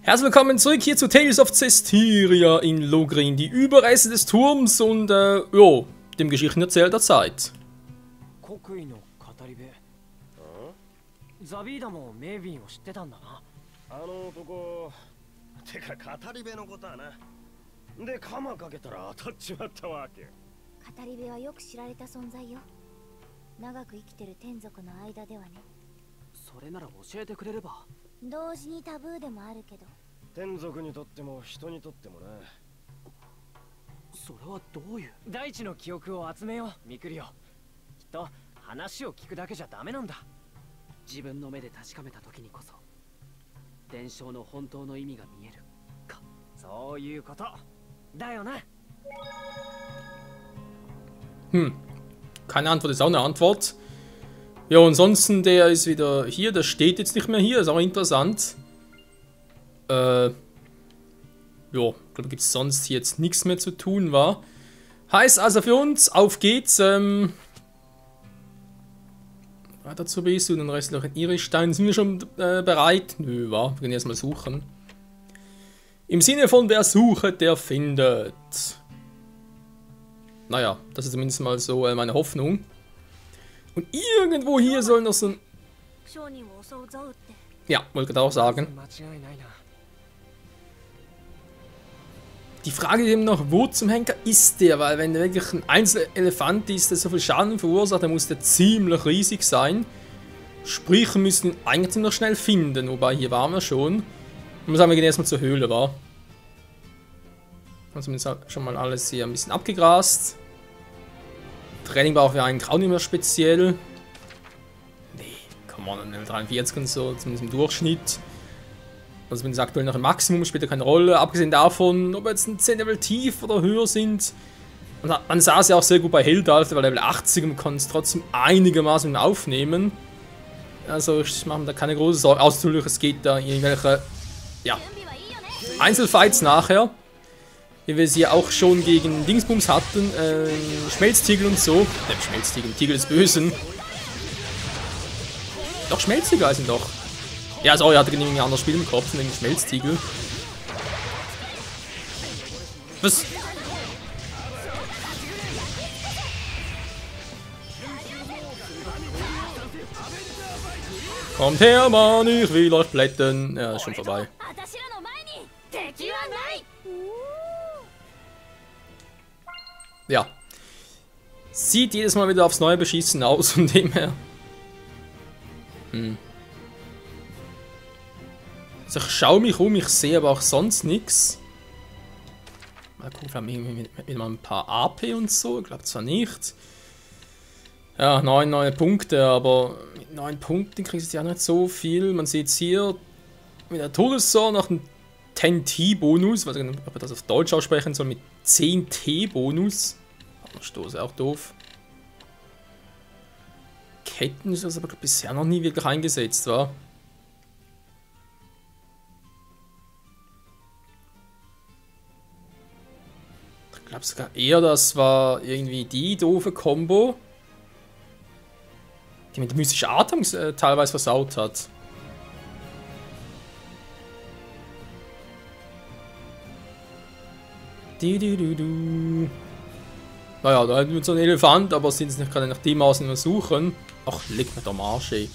Herzlich willkommen zurück hier zu Tales of Zestiria in Logrin, die Überreste des Turms und, dem Geschichtenerzähler der Zeit. Keine Antwort ist auch eine Antwort. Ja, ansonsten, der ist wieder hier, der steht jetzt nicht mehr hier, ist auch interessant. Ja, ich glaube, gibt es sonst hier jetzt nichts mehr zu tun, war. Heißt also für uns, auf geht's, weiter zu Besu und den restlichen Iristein. Sind wir schon bereit? Nö, wir können erstmal suchen. Im Sinne von wer sucht, der findet. Naja, das ist zumindest mal so meine Hoffnung. Und irgendwo hier soll noch so ein... Ja, wollte ich auch sagen. Die Frage ist eben noch, wo zum Henker ist der? Weil wenn der wirklich ein Einzelelefant ist, der so viel Schaden verursacht, dann muss der ziemlich riesig sein. Sprich, wir müssen ihn eigentlich noch schnell finden. Wobei, hier waren wir schon. Und wir sagen, wir gehen erstmal zur Höhle, wa? Also zumindest schon mal alles hier ein bisschen abgegrast. Training brauchen wir eigentlich auch nicht mehr speziell. Nee, come on, Level 43 und so, zumindest im Durchschnitt. Also zumindest aktuell noch im Maximum, spielt ja keine Rolle. Abgesehen davon, ob wir jetzt ein 10 Level tief oder höher sind. Man sah es ja auch sehr gut bei Heldalf, weil Level 80 und man kann es trotzdem einigermaßen aufnehmen. Also ich mache mir da keine große Sorge. Ausdrücklich, es geht da irgendwelche, ja, Einzelfights nachher. Wie wir sie ja auch schon gegen Dingsbums hatten, Schmelztiegel und so. Schmelztiegel, Tiegel des Bösen. Doch, Schmelztiegel heißen doch. Ja, sorry, ich hatte irgendwie ein anderes Spiel im Kopf, wegen Schmelztiegel. Was? Kommt her, Mann, ich will euch plätten. Ja, ist schon vorbei. Ja. Sieht jedes Mal wieder aufs Neue beschissen aus, von dem her. Also ich schaue mich um, ich sehe aber auch sonst nichts. Mal gucken, vielleicht mit mal ein paar AP und so. Ich glaube zwar nicht. Ja, 9 neue Punkte, aber mit 9 Punkten kriegst du ja nicht so viel. Man sieht es hier mit der Todessorte noch einen 10T-Bonus. Ich weiß nicht, ob ich das auf Deutsch aussprechen soll, mit 10T-Bonus. Stoße auch doof. Ketten ist das aber bisher noch nie wirklich eingesetzt, war. Ich glaube sogar eher, das war irgendwie die doofe Combo, die mit der mystischen Atem teilweise versaut hat. Naja, da hätten wir so einen Elefant, aber sind es nicht gerade nach dem Maßen wir suchen. Ach, leg mir doch am Arsch, ey.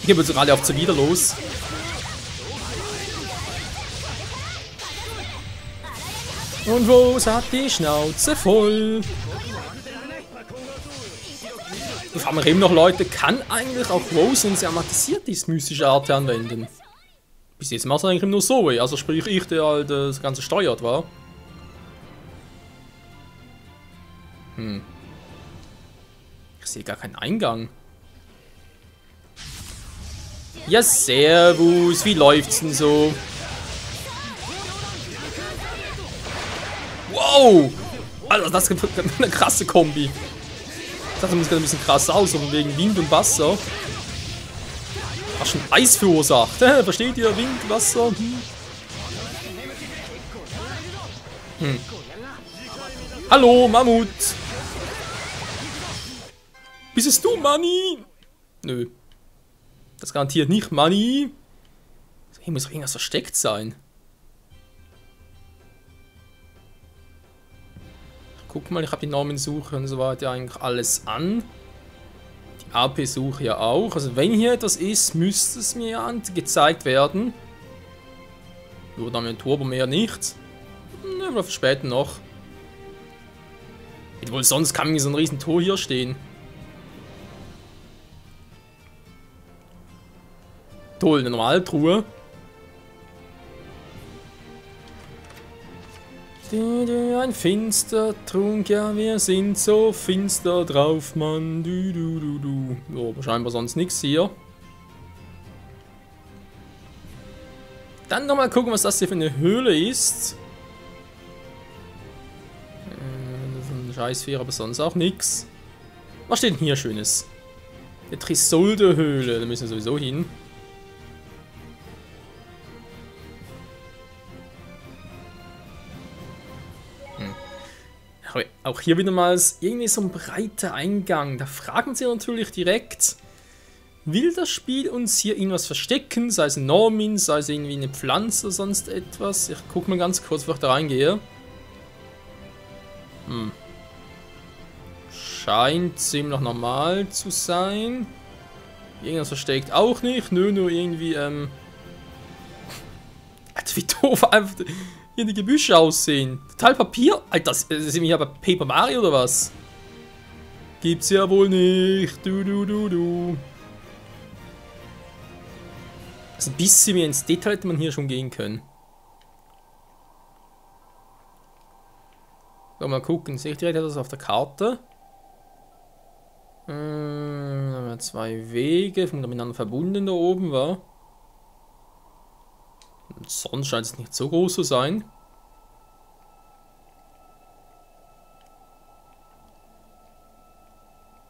Ich gebe jetzt gerade auf zu wieder los. Und Rose hat die Schnauze voll. Da fragen wir eben noch Leute, kann eigentlich auch Rose, wenn sie amatisiert ist, mystische Art anwenden? Bis jetzt macht es eigentlich nur so, also sprich ich, der halt das Ganze steuert, war. Ich sehe gar keinen Eingang. Ja, servus, wie läuft's denn so? Wow! Alter, das ist eine krasse Kombi. Ich dachte, das sieht ein bisschen krass aus, aber wegen Wind und Wasser. Ach, schon Eis verursacht. Versteht ihr? Wind, Wasser. Hallo, Mammut. Bist es du, Manni? Nö, Das garantiert nicht Money. Hier muss doch irgendwas versteckt sein. Guck mal, ich habe die Namensuche und so weiter eigentlich alles an. Die AP-Suche ja auch. Also wenn hier etwas ist, müsste es mir ja gezeigt werden. Nur dann mit Turbo mehr nicht. Aber für später noch. Wohl sonst kann mir so ein riesen Tor hier stehen. Toll, eine normale Truhe. Ein finster Trunk, ja, wir sind so finster drauf, Mann. Oh, aber scheinbar sonst nichts hier. Dann nochmal gucken, was das hier für eine Höhle ist. Das ist ein Scheißvieh, aber sonst auch nichts. Was steht denn hier Schönes? Die Trisolde-Höhle, da müssen wir sowieso hin. Auch hier wieder mal irgendwie so ein breiter Eingang. Da fragen sie natürlich direkt, will das Spiel uns hier irgendwas verstecken? Sei es ein Normin, sei es irgendwie eine Pflanze oder sonst etwas. Ich gucke mal ganz kurz, bevor ich da reingehe. Scheint ziemlich normal zu sein. Irgendwas versteckt auch nicht. Nö, nur irgendwie, Alter, wie doof einfach hier die Gebüsche aussehen. Total Papier. Alter, sind wir hier bei Paper Mario oder was? Gibt's ja wohl nicht. Also ein bisschen mehr ins Detail hätte man hier schon gehen können. So, mal gucken. Sehe ich direkt etwas auf der Karte? Da haben wir 2 Wege, miteinander verbunden da oben, war. Und sonst scheint es nicht so groß zu sein.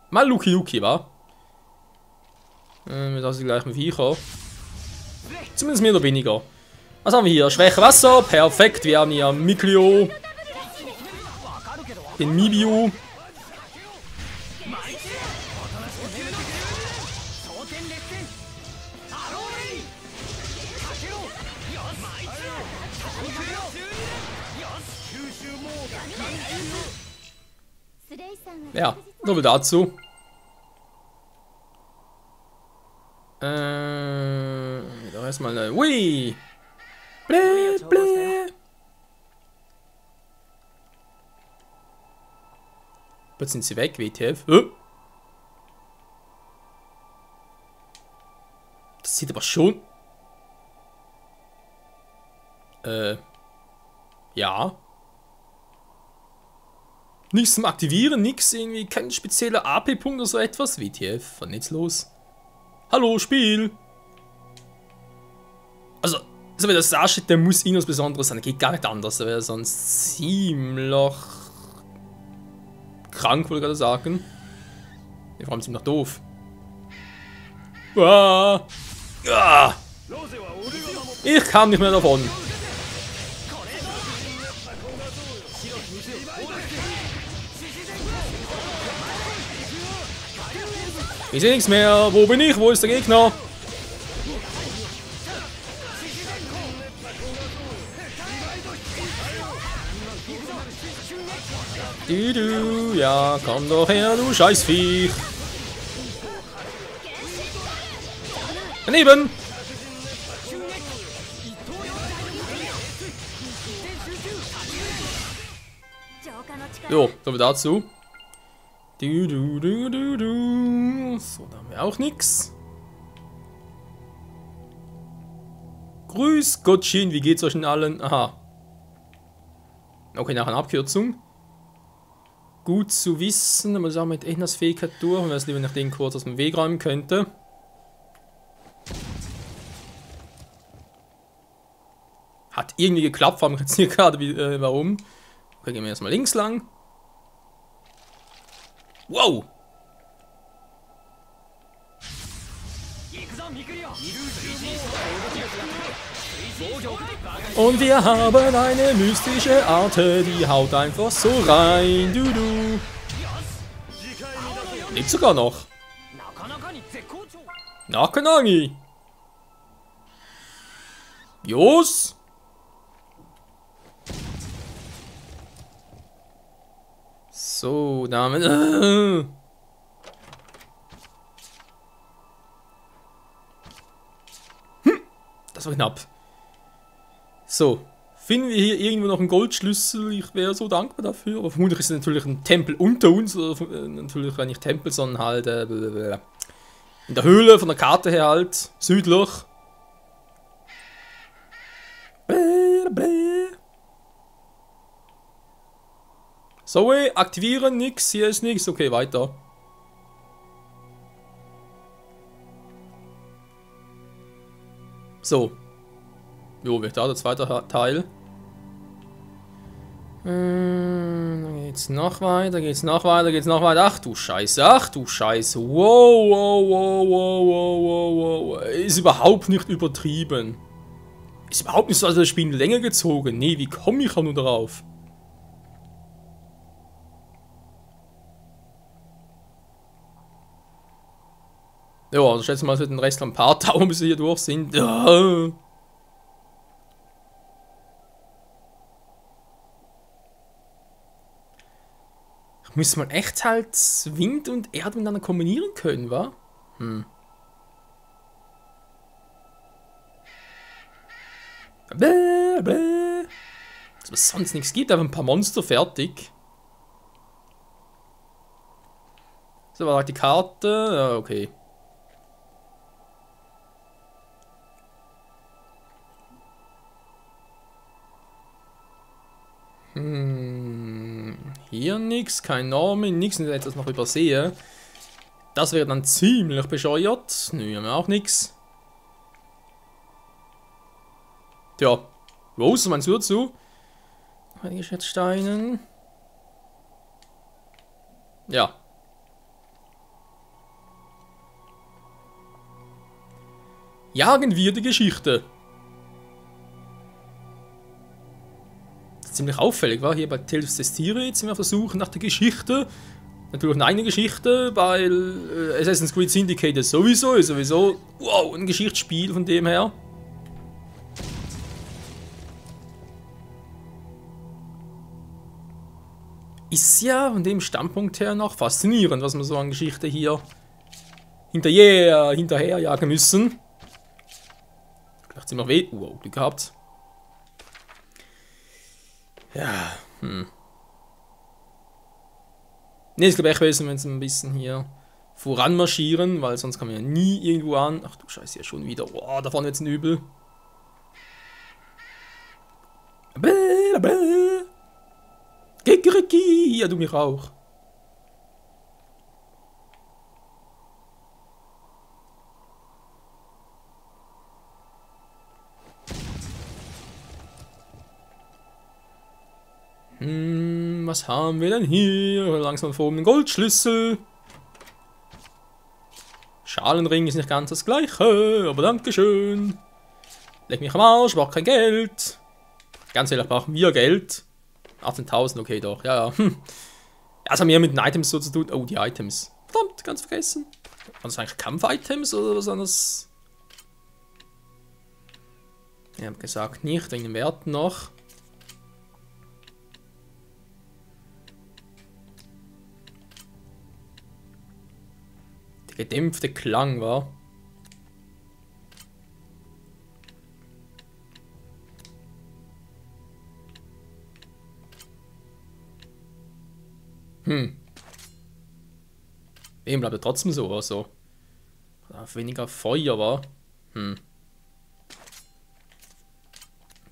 Mal Luki Luki, wa? Mit also die gleichen Viecher. Zumindest mehr oder weniger. Was haben wir hier? Schwäche Wasser, perfekt. Wir haben hier Mikleo. Den Mibio. Ja, nur mal dazu. Doch erstmal eine. Ui! Blä, blä. Jetzt sind sie weg, WTF. Das sieht aber schon. Ja. Nichts zum Aktivieren, nichts irgendwie, kein spezieller AP-Punkt oder so etwas. WTF, was ist jetzt los? Hallo, Spiel! Also, so wie das aussieht, der muss irgendwas Besonderes sein. Geht gar nicht anders. Der wäre sonst ziemlich krank, wollte ich gerade sagen. Ja, vor allem ziemlich doof. Ah! Ah! Ich kam nicht mehr davon. Ich sehe nichts mehr. Wo bin ich? Wo ist der Gegner? Du, ja, komm doch her, du Scheißviech. Daneben. Jo, so viel dazu. So, da haben wir auch nichts. Grüß Gottchen, wie geht's euch denn allen? Aha. Okay, nach einer Abkürzung. Gut zu wissen, aber sagen wir mit Echnas Fähigkeit durch, wenn wir es lieber nach den kurz aus dem Weg räumen könnte. Hat irgendwie geklappt, vor allem jetzt hier gerade, warum. Okay, gehen wir erstmal links lang. Wow! Und wir haben eine mystische Arte, die haut einfach so rein. Lebt sogar noch. Nakanagi! Jos! So, damit. Das war knapp. So. Finden wir hier irgendwo noch einen Goldschlüssel? Ich wäre so dankbar dafür. Aber vermutlich ist es natürlich ein Tempel unter uns. Oder natürlich nicht Tempel, sondern halt in der Höhle von der Karte her halt. Südlich. So, aktivieren, nix. Hier ist nix. Okay, weiter. So. Jo, wird da der zweite Teil. Dann geht's noch weiter, geht's noch weiter, geht's noch weiter. Ach du Scheiße, ach du Scheiße. Wow, wow, wow, wow, wow, wow, wow. Ist überhaupt nicht übertrieben. Ist überhaupt nicht so, als das Spiel länger gezogen. Nee, wie komme ich auch nur darauf? Ja, also schätze mal, es wird den Rest ein paar dauern, bis wir hier durch sind. Ja. Muss man echt halt Wind und Erde miteinander kombinieren können, wa? Dass es sonst nichts gibt, einfach ein paar Monster fertig. So, war die Karte. Ja, okay. Hier nichts, kein Name, nichts, wenn ich etwas noch übersehe. Das wäre dann ziemlich bescheuert. Nö, haben wir auch nichts. Tja, wo ist mein zu? Einige Schätzsteinen. Ja. Jagen wir die Geschichte. Ziemlich auffällig war hier bei Tales of Zestiria jetzt immer versuchen nach der Geschichte. Natürlich eine eigene Geschichte, weil Assassin's Creed Syndicate ist sowieso wow, ein Geschichtsspiel von dem her. Ist ja von dem Standpunkt her noch faszinierend, was wir so an Geschichte hier hinterherjagen müssen. Vielleicht sind wir weh. Wow, Glück gehabt. Ja, Ne, ich glaube echt besser, wenn sie ein bisschen hier voran marschieren, weil sonst kann man ja nie irgendwo an. Ach du Scheiße, ja schon wieder. Boah, da vorne jetzt ein Übel. Ja, du mich auch. Was haben wir denn hier? Langsam vor oben den Goldschlüssel. Schalenring ist nicht ganz das gleiche, aber dankeschön. Leg mich am Arsch, brauch kein Geld. Ganz ehrlich, brauchen wir Geld. 18.000, okay doch, ja. Das haben wir mit den Items so zu tun. Oh, die Items. Verdammt, ganz vergessen. Waren das eigentlich Kampf-Items oder was anderes? Ich habe gesagt, nicht, wegen den Werten noch. Der gedämpfte Klang war. Eben bleibt er trotzdem so, also. Weniger Feuer war.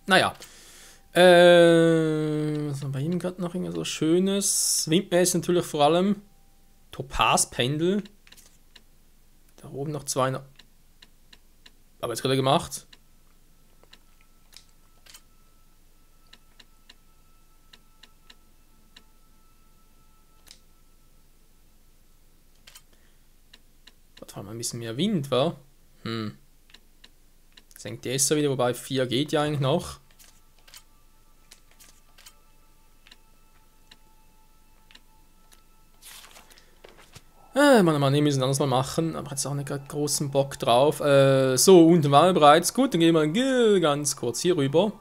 Naja. Was haben wir bei ihm gerade noch irgendwas so Schönes? Windmäßig natürlich vor allem. Topazpendel. Da oben noch zwei. Aber jetzt gerade gemacht. Vor allem ein bisschen mehr Wind, war. Senkt die Esser wieder, wobei 4 geht ja eigentlich noch. Man, wir müssen anders mal machen, aber jetzt auch nicht gerade großen Bock drauf. So, unten waren wir bereits. Gut, dann gehen wir ganz kurz hier rüber.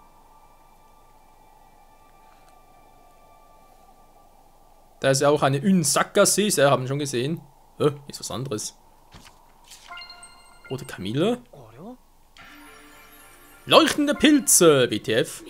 Da ist ja auch eine Unsaka-See, ja, haben wir schon gesehen. Ist was anderes. Rote Kamille. Leuchtende Pilze, WTF.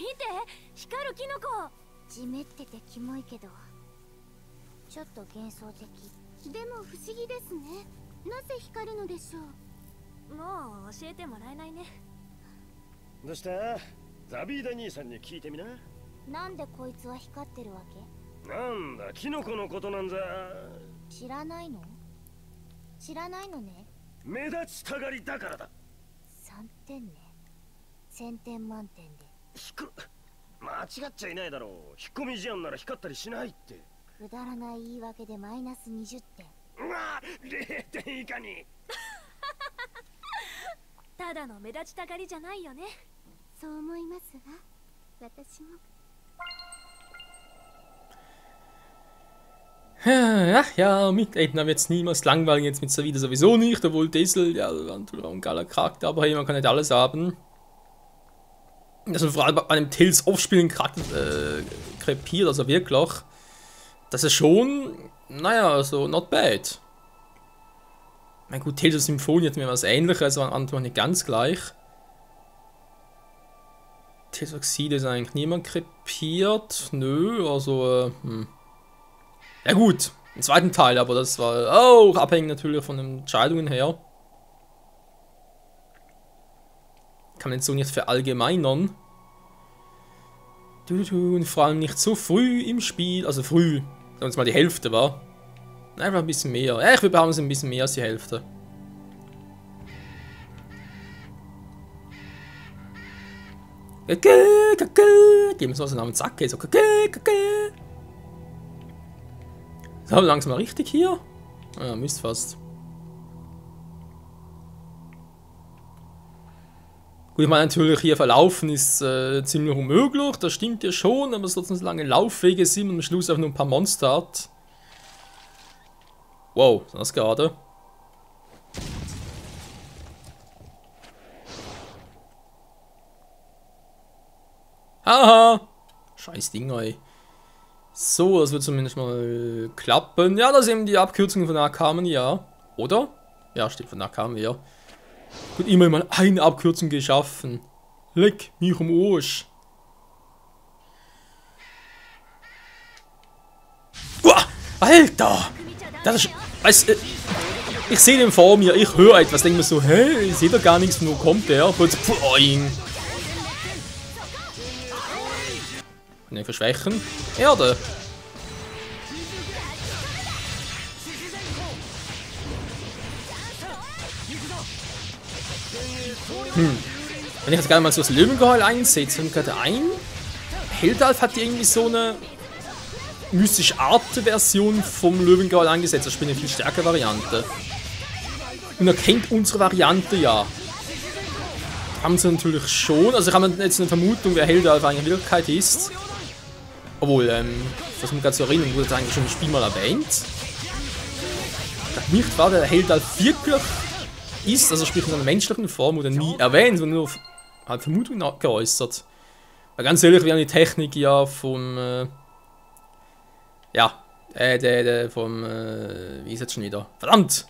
Ach ja, mit Edna wird es niemals langweilig, jetzt mit Savida sowieso nicht, obwohl Diesel, ja, ein geiler Charakter, aber hey, man kann nicht alles haben. Also vor allem bei einem Tales Aufspielen krepiert, also wirklich, das ist schon, naja, so not bad. Mein gut, Tales of Symphonie hat mir was Ähnliches, aber Antwort nicht ganz gleich. Tales of Xide ist eigentlich niemand krepiert, nö, also, ja gut, im zweiten Teil, aber das war auch abhängig natürlich von den Entscheidungen her. Kann man jetzt so nicht verallgemeinern. Und vor allem nicht so früh im Spiel, also früh, sagen wir jetzt mal die Hälfte war. Einfach ein bisschen mehr. Ja, ich würde behaupten, es ist ein bisschen mehr als die Hälfte. Geben wir so einen Namen, zack, so so, langsam mal richtig hier. Ja, müsst fast. Gut, ich meine natürlich hier verlaufen ist ziemlich unmöglich, das stimmt ja schon, aber es trotzdem so lange Laufwege sind und am Schluss auch nur ein paar Monster hat. Wow, was ist das gerade? Haha! Scheiß Dinger, ey. So, das wird zumindest mal klappen. Ja, das sind eben die Abkürzungen von Akame, ja. Oder? Ja, steht von Akame, ja. Gut, immerhin mal eine Abkürzung geschaffen. Leck mich am Arsch. Uah, Alter! Das ist... Weißt, ich sehe den vor mir, ich höre etwas, denke mir so, hä, ich sehe da gar nichts, von wo kommt der? Kann ich verschwächen? Erde! Wenn ich jetzt gerade mal so das Löwengeheul einsetze, und gerade Heldalf hat irgendwie so eine mystische Art-Version vom Löwengeheul eingesetzt. Das ist eine viel stärkere Variante. Und er kennt unsere Variante ja. Haben sie natürlich schon. Also ich habe jetzt eine Vermutung, wer Heldalf eigentlich in Wirklichkeit ist. Obwohl, das muss ich gerade so erinnern, wurde das eigentlich schon im Spiel mal erwähnt. Nicht war der Heldalf wirklich ist, also sprich in einer menschlichen Form, oder nie erwähnt, sondern nur halt Vermutung geäußert. Weil ganz ehrlich, wir haben die Technik ja vom, vom, wie ist jetzt schon wieder? Verdammt!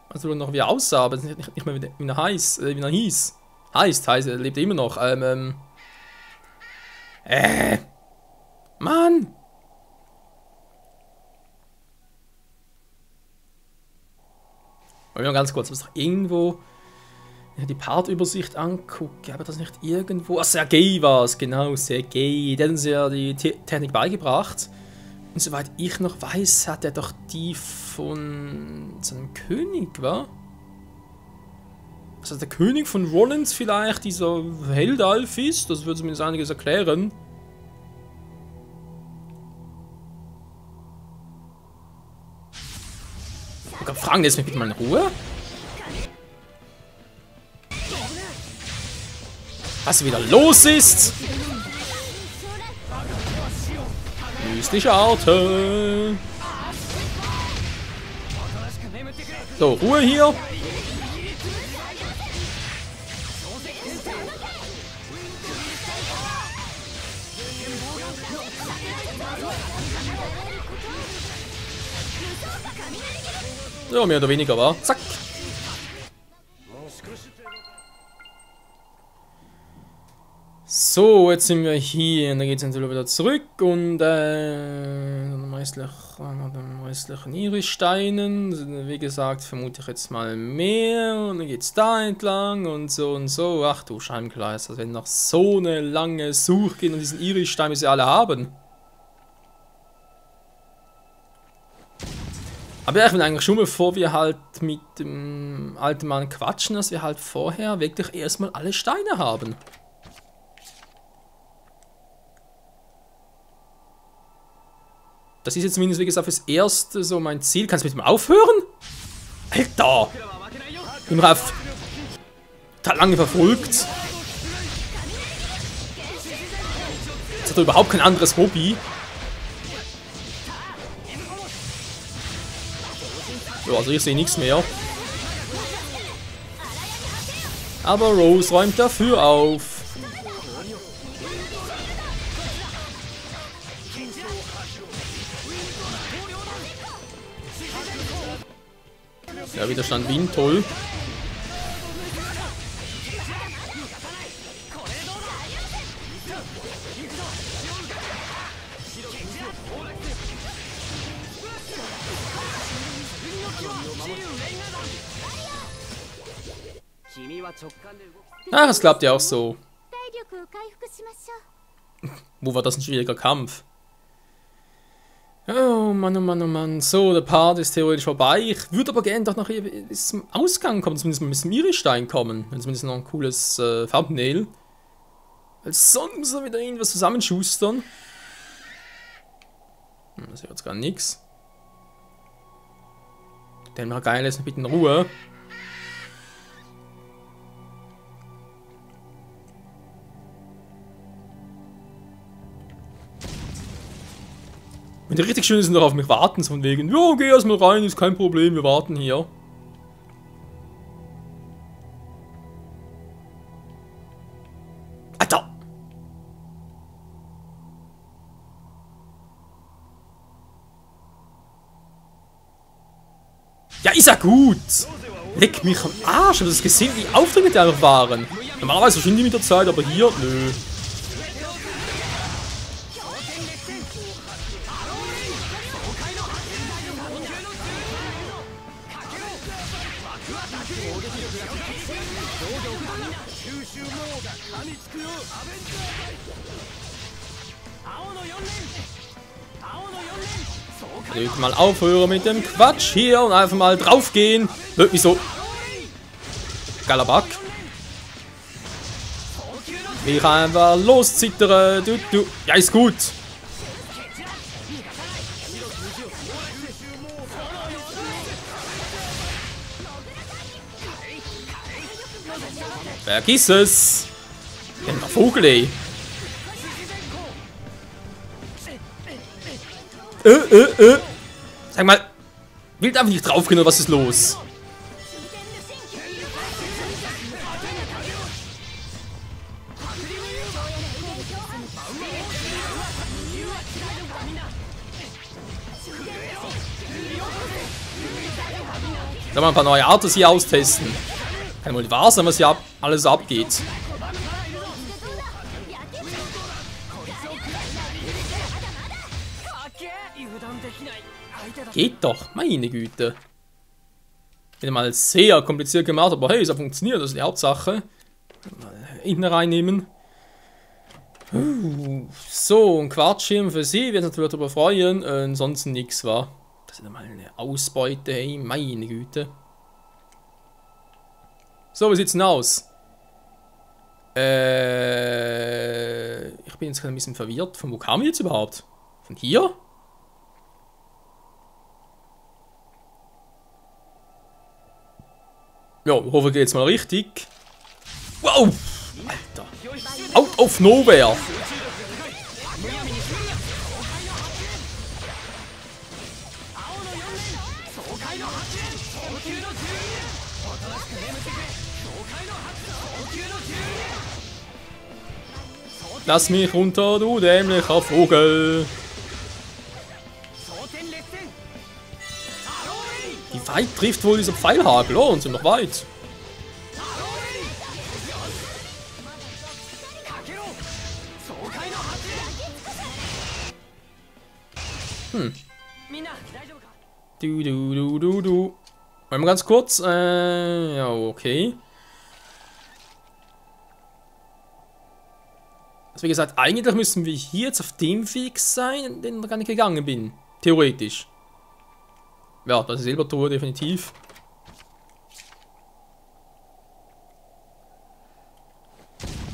Also noch wie er aussah, aber nicht mehr wie er hieß. Heißt, er lebt immer noch. Mann! Wollen wir mal ganz kurz, was doch irgendwo die Partübersicht angucke, aber das nicht irgendwo. Ah, Sergei war es, genau, Sergei. Der hat uns ja die Technik beigebracht. Und soweit ich noch weiß, hat er doch die von seinem König, wa? Also der König von Rollins vielleicht dieser Heldalf ist, das würde zumindest einiges erklären. Fragen jetzt mich bitte mal in Ruhe. Was wieder los ist. Mystische Arte. So, Ruhe hier. Ja, mehr oder weniger war. Zack. So, jetzt sind wir hier. Und dann geht es natürlich wieder zurück. Und den restlichen Iris-Steinen. Wie gesagt, vermute ich jetzt mal mehr. Und dann geht es da entlang und so und so. Ach du Scheibenkleister, wenn noch so eine lange Suche geht und diesen Iris-Stein, wie sie alle haben. Aber ja, ich will eigentlich schon, bevor wir halt mit dem alten Mann quatschen, dass wir halt vorher wirklich erstmal alle Steine haben. Das ist jetzt zumindest, wie gesagt, fürs Erste so mein Ziel. Kannst du mit dem aufhören? Alter! Ich bin total lange verfolgt. Jetzt hat er überhaupt kein anderes Hobby. Ja, also ich sehe nichts mehr. Aber Rose räumt dafür auf. Ja, Widerstand Wind, toll. Ach, es klappt ja auch so. Wo war das ein schwieriger Kampf? Oh Mann, oh Mann, oh Mann. So, der Part ist theoretisch vorbei. Ich würde aber gerne doch noch bis zum Ausgang kommen, zumindest mal bis zum Iris-Stein kommen. Wenn zumindest noch ein cooles Thumbnail. Weil sonst muss er wieder irgendwas zusammenschustern. Das ist jetzt gar nichts. Den mal geil ist, bitte in Ruhe. Wenn die richtig schön sind, noch auf mich warten, so von wegen, ja, geh erstmal rein, ist kein Problem, wir warten hier. Alter! Ja, ist ja gut! Leck mich am Arsch, hab das gesehen, wie aufdringend die einfach waren. Normalerweise verschwinden die mit der Zeit, aber hier, nö. Ich mal aufhören mit dem Quatsch hier und einfach mal draufgehen. Wirklich so. Geiler Bug. Ich einfach loszittere. Du. Ja, ist gut. Vergiss es. Der Vogel, ey. Sag mal, will einfach nicht draufgehen oder was ist los? Sollen wir ein paar neue Autos hier austesten? Kann wohl nicht wahr sein, was hier alles abgeht. Geht doch, meine Güte. Wieder mal sehr kompliziert gemacht, aber hey, es hat funktioniert, das ist die Hauptsache. Mal hinten reinnehmen. So, ein Quatschschirm für sie, wird natürlich darüber freuen. Ansonsten nichts war. Das ist ja mal eine Ausbeute, hey, meine Güte. So, wie sieht's denn aus? Ich bin jetzt gerade ein bisschen verwirrt. Von wo kam ich jetzt überhaupt? Von hier? Ja, ich hoffe, geht's mal richtig. Wow! Alter! Out of nowhere! Lass mich runter, du dämlicher Vogel. Wie weit trifft wohl dieser Pfeilhagel? Oh, und sind noch weit. Du. Mal ganz kurz. Ja, okay. Also wie gesagt, eigentlich müssen wir hier jetzt auf dem Weg sein, den ich gar nicht gegangen bin. Theoretisch. Ja, das ist Silbertruhe, definitiv.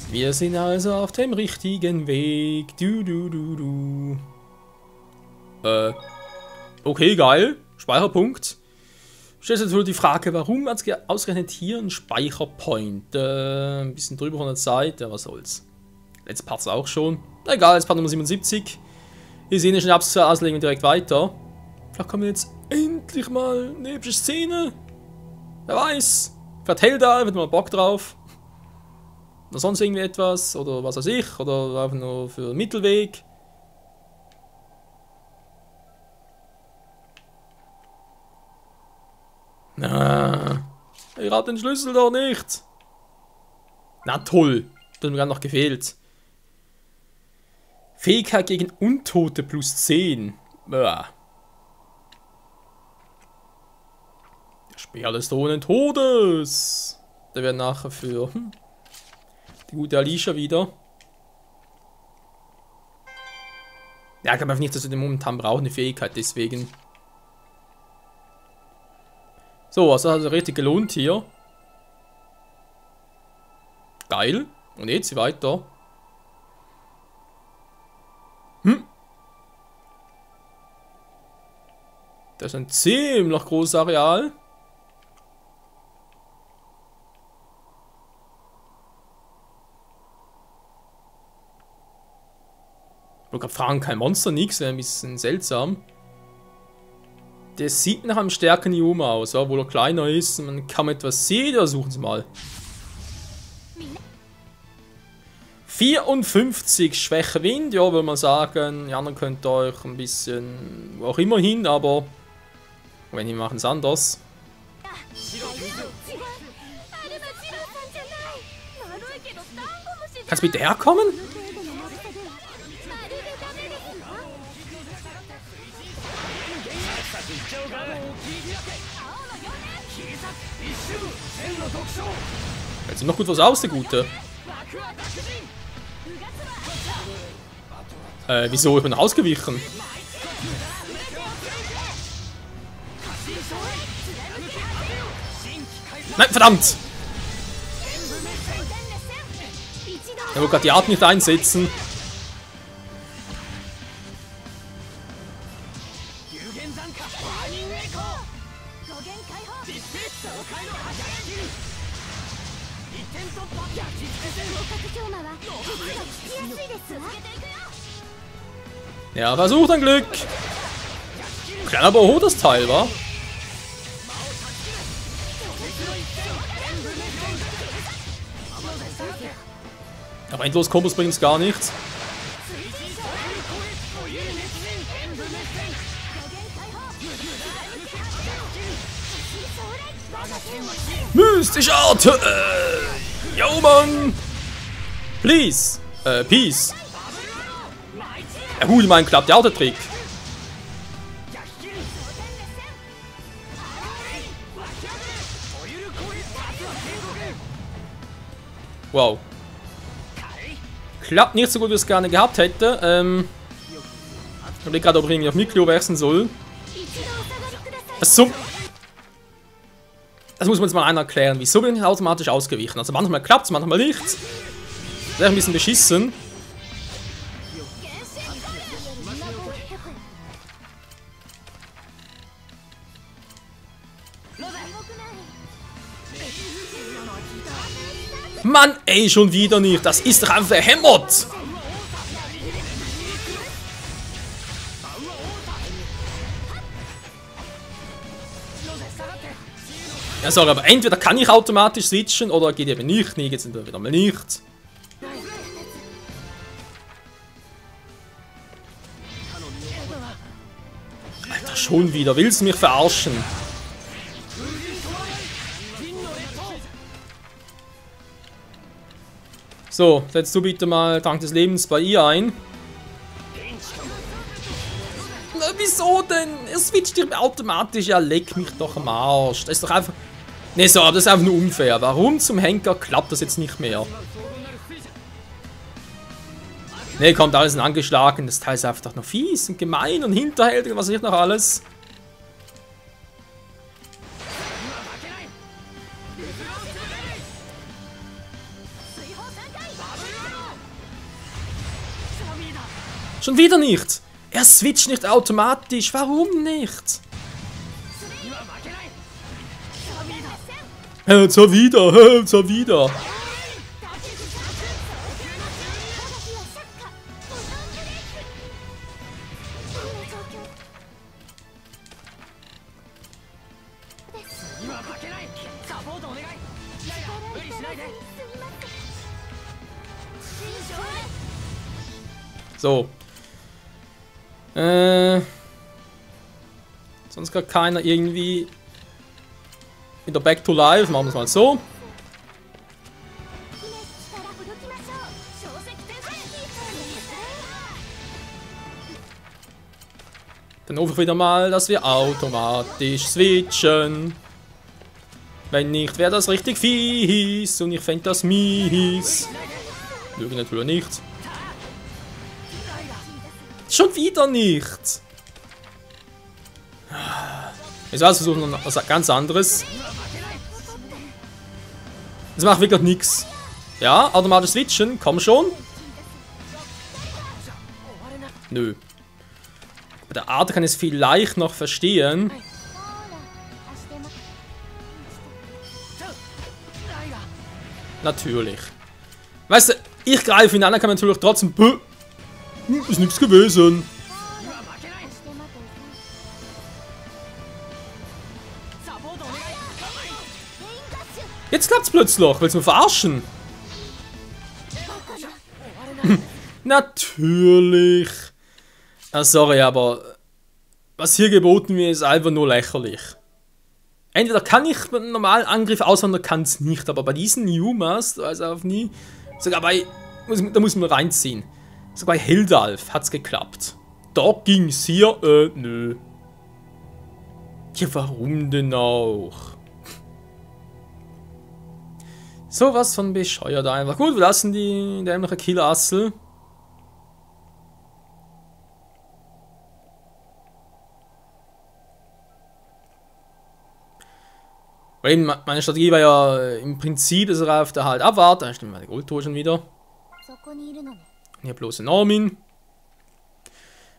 Wir sind also auf dem richtigen Weg. Okay, geil. Speicherpunkt. Stellt sich natürlich die Frage, warum ausgerechnet hier ein Speicherpoint? Ein bisschen drüber von der Zeit, ja, was soll's. Letztes Part auch schon. Egal, jetzt Part Nummer 77. Hier sehen wir schon die Auslegung direkt weiter. Vielleicht kommen wir jetzt endlich mal eine epische Szene. Wer weiß. Vielleicht Helda, wird mal Bock drauf. Oder sonst irgendwie etwas. Oder was weiß ich. Oder einfach nur für einen Mittelweg. Na, ich hab den Schlüssel doch nicht. Na toll. Das hat mir gerade noch gefehlt. Fähigkeit gegen Untote plus 10. Der Speer des Toten Todes. Der wird nachher für die gute Alicia wieder. Ja, ich glaube einfach nicht, dass wir den momentan brauchen, eine Fähigkeit, deswegen. So, also hat sich richtig gelohnt hier. Geil. Und jetzt weiter. Das ist ein ziemlich großes Areal. Ich wollte gerade fragen, kein Monster, nix, wäre ein bisschen seltsam. Der sieht nach einem stärkeren Yuma aus, obwohl er kleiner ist. Man kann etwas sehen, oder suchen Sie mal. 54 Schwäche Wind, ja, würde man sagen. Die anderen könnt ihr euch ein bisschen wo auch immer hin, aber wenn die machen es anders. Kannst du bitte herkommen? Jetzt sieht noch gut was aus, der Gute. Wieso? Ich bin ausgewichen. Nein, verdammt! Ich wollte gerade die Art nicht einsetzen. Ja, versucht ein Glück. Kleiner aber hoch das Teil, wa? Aber endlos Kombos bringt es gar nichts. Mystische Art! Yo, Mann! Please! Peace! Ja gut, ich meine, klappt ja auch der Trick. Wow. Klappt nicht so gut, wie ich es gerne gehabt hätte. Ich überlege gerade, ob ich irgendwie auf Mikro wechseln soll. Das muss man jetzt mal einer erklären. Wieso bin ich automatisch ausgewichen? Also manchmal klappt es, manchmal nicht. Das ist echt ein bisschen beschissen. Mann, ey, schon wieder nicht. Das ist doch einfach verhämmert. Ja, sorry, aber entweder kann ich automatisch switchen oder geht eben nicht. Nee, jetzt wieder mal nicht. schon wieder. Willst du mich verarschen? So, setzt du bitte mal Trank des Lebens bei ihr ein. Na, wieso denn? Er switcht dir automatisch. Ja, leck mich doch am Arsch. Das ist doch einfach... Ne, so, das ist einfach nur unfair. Warum zum Henker klappt das jetzt nicht mehr? Ne, kommt alles angeschlagen. Das Teil ist einfach noch fies und gemein und hinterhältig und was weiß ich noch alles. Schon wieder nicht. Er switcht nicht automatisch. Warum nicht? Zwar wieder, zwar wieder. So. Sonst gar keiner irgendwie wieder back to life. Machen wir es mal so. Dann hoffe ich wieder mal, dass wir automatisch switchen. Wenn nicht, wäre das richtig fies. Und ich fände das mies. Lüge natürlich nicht. Schon wieder nicht. Jetzt versuchen wir noch was ganz anderes. Das macht wirklich nichts. Ja, automatisch switchen. Komm schon. Nö. Bei der Art kann ich es vielleicht noch verstehen. Natürlich. Weißt du, ich greife ihn an, dann kann man natürlich trotzdem... Ist nichts gewesen. Jetzt klappt's plötzlich. Willst du mich verarschen? Natürlich. Ah, sorry, aber was hier geboten wird, ist einfach nur lächerlich. Entweder kann ich einen normalen Angriff auswandern, kann es nicht. Aber bei diesen Yumas, also auf nie. Sogar bei. Da muss man reinziehen. Sogar bei Hildalf hat es geklappt. Da ging es hier, nö. Ja, warum denn auch? Sowas von bescheuert einfach. Gut, wir lassen die dämliche Killerassel. Weil eben meine Strategie war ja im Prinzip, dass er auf der halt abwartet. Da stimmt meine Goldtour schon wieder. Hier bloß ein Normin.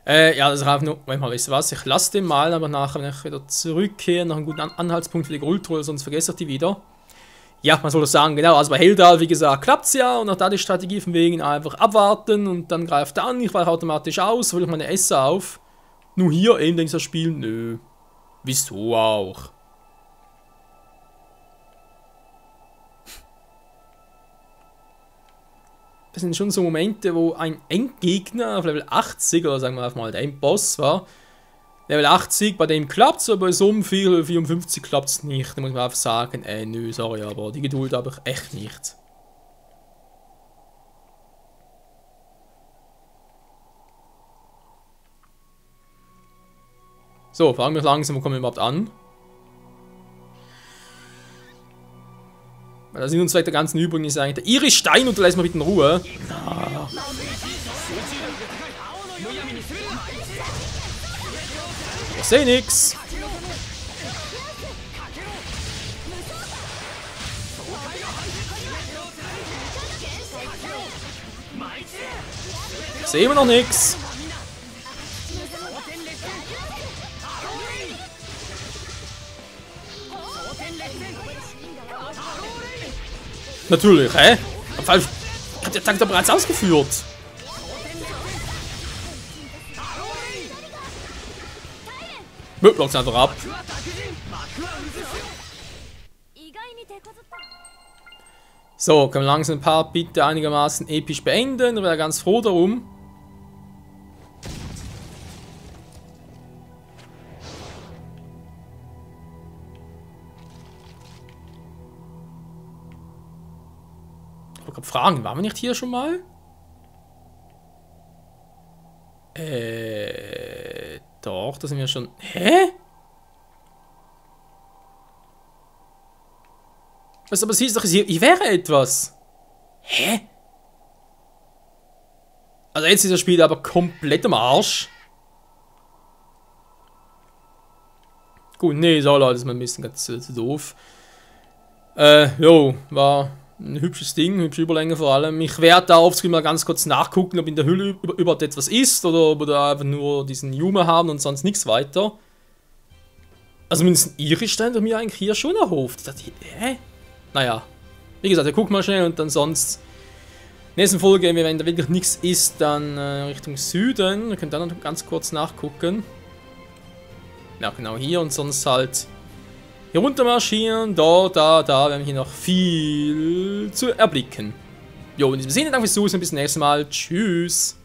Ja, das ist einfach nur. Moment mal, wisst ihr was? Ich lasse den mal, aber nachher, wenn ich wieder zurückkehre, noch einen guten Anhaltspunkt für die Goldtour, sonst vergesse ich die wieder. Ja, man soll das sagen, genau. Also bei Heldal, wie gesagt, klappt es ja. Und auch da die Strategie von wegen einfach abwarten und dann greift er an. Ich weiche automatisch aus, hole ich meine Esse auf. Nur hier eben denke ich das Spiel, nö. Wieso auch? Das sind schon so Momente, wo ein Endgegner auf Level 80, oder sagen wir einfach mal der Endboss war, Level 80, bei dem klappt es, aber bei so einem 54 klappt es nicht. Da muss man einfach sagen, nö, sorry, aber die Geduld habe ich echt nicht. So, fragen wir langsam, wo kommen wir überhaupt an? Weil da sind uns vielleicht der ganzen Übung ist eigentlich der Iris Stein und du lässt mal bitte in Ruhe. Ah. Ich sehe nix. Ich sehe immer noch nix. Natürlich, hä? Ich hab den Tag doch bereits ausgeführt. Block's einfach ab. So, können wir langsam ein paar bitte einigermaßen episch beenden. Ich wäre ganz froh darum. Ich wollte gerade fragen, waren wir nicht hier schon mal? Doch, da sind wir schon... Hä? Was, aber siehst du doch, hier wäre etwas. Hä? Also jetzt ist das Spiel aber komplett am Arsch. Gut, nee, so Leute, das ist mal ein bisschen ganz doof. Jo, war ein hübsches Ding, hübsche Überlänge vor allem. Ich werde da offscreen mal ganz kurz nachgucken, ob in der Hülle überhaupt etwas ist oder ob wir da einfach nur diesen Yuma haben und sonst nichts weiter. Also mindestens irisch stand mir eigentlich hier schon erhofft. Ich dachte, hä? Naja, wie gesagt, wir gucken mal schnell und dann sonst... Nächsten Folge, wenn da wirklich nichts ist, dann Richtung Süden. Ihr könnt dann noch ganz kurz nachgucken. Ja, genau hier und sonst halt hier runter marschieren. Da, wir haben hier noch viel zu erblicken. Jo, in diesem Sinne, danke fürs Zusehen, bis zum nächsten Mal. Tschüss.